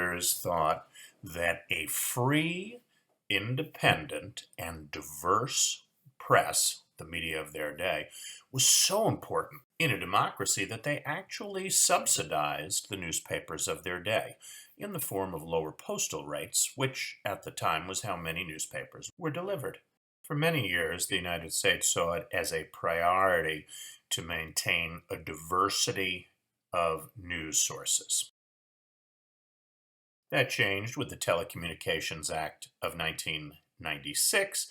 founders thought that a free, independent, and diverse press, the media of their day, was so important in a democracy that they actually subsidized the newspapers of their day in the form of lower postal rates, which at the time was how many newspapers were delivered. For many years, the United States saw it as a priority to maintain a diversity of news sources. That changed with the Telecommunications Act of 1996,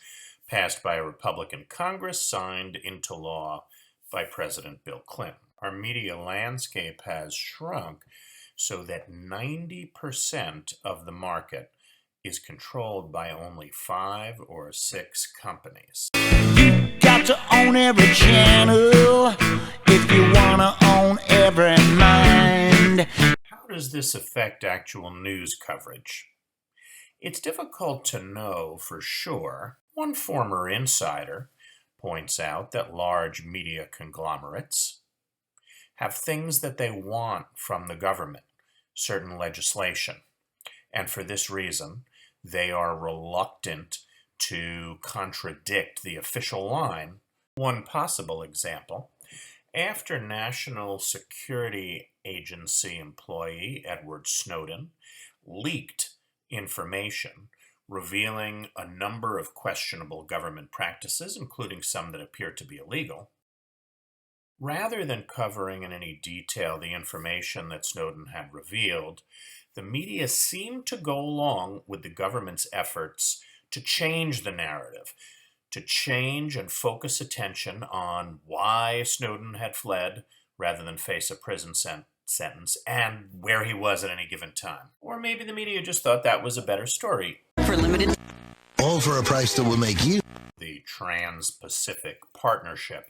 passed by a Republican Congress, signed into law by President Bill Clinton. Our media landscape has shrunk so that 90% of the market is controlled by only 5 or 6 companies. You got to own every channel if you want to own every mind. How does this affect actual news coverage? It's difficult to know for sure. One former insider points out that large media conglomerates have things that they want from the government, certain legislation, and for this reason, they are reluctant to contradict the official line. One possible example, after National Security Agency employee Edward Snowden leaked information revealing a number of questionable government practices, including some that appear to be illegal, rather than covering in any detail the information that Snowden had revealed, the media seemed to go along with the government's efforts to change the narrative, to change and focus attention on why Snowden had fled rather than face a prison sentence and where he was at any given time. Or maybe the media just thought that was a better story. For limited. All for a price that will make you. The Trans-Pacific Partnership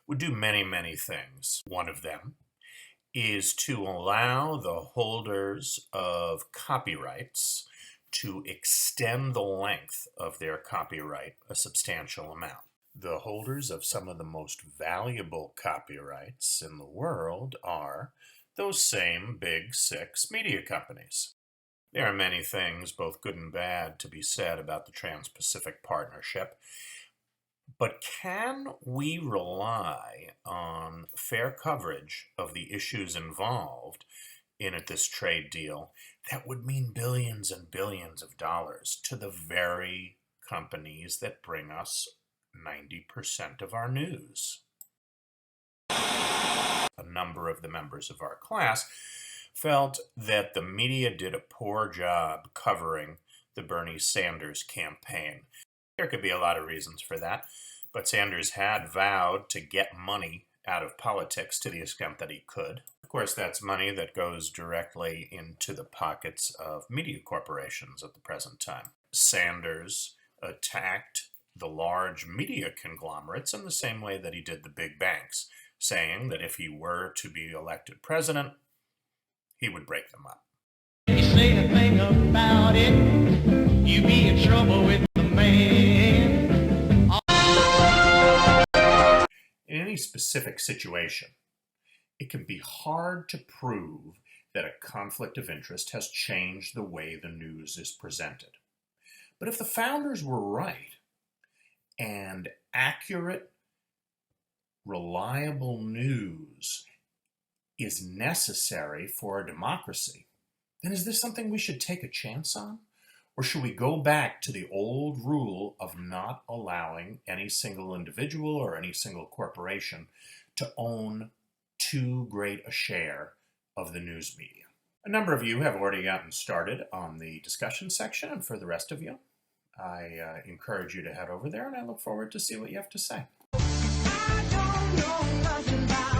would do many, many things. One of them is to allow the holders of copyrights to extend the length of their copyright a substantial amount. The holders of some of the most valuable copyrights in the world are those same big 6 media companies. There are many things, both good and bad, to be said about the Trans-Pacific Partnership, but can we rely on fair coverage of the issues involved in this trade deal that would mean billions and billions of dollars to the very companies that bring us 90% of our news? A number of the members of our class felt that the media did a poor job covering the Bernie Sanders campaign. There could be a lot of reasons for that, but Sanders had vowed to get money out of politics to the extent that he could. Of course, that's money that goes directly into the pockets of media corporations at the present time. Sanders attacked the large media conglomerates in the same way that he did the big banks, saying that if he were to be elected president, he would break them up. You say a thing about it, you be in trouble with the man. In any specific situation, it can be hard to prove that a conflict of interest has changed the way the news is presented. But if the founders were right, and accurate, reliable news is necessary for a democracy, then is this something we should take a chance on? Or should we go back to the old rule of not allowing any single individual or any single corporation to own too great a share of the news media? A number of you have already gotten started on the discussion section, and for the rest of you, I encourage you to head over there, and I look forward to see what you have to say. I don't know nothing about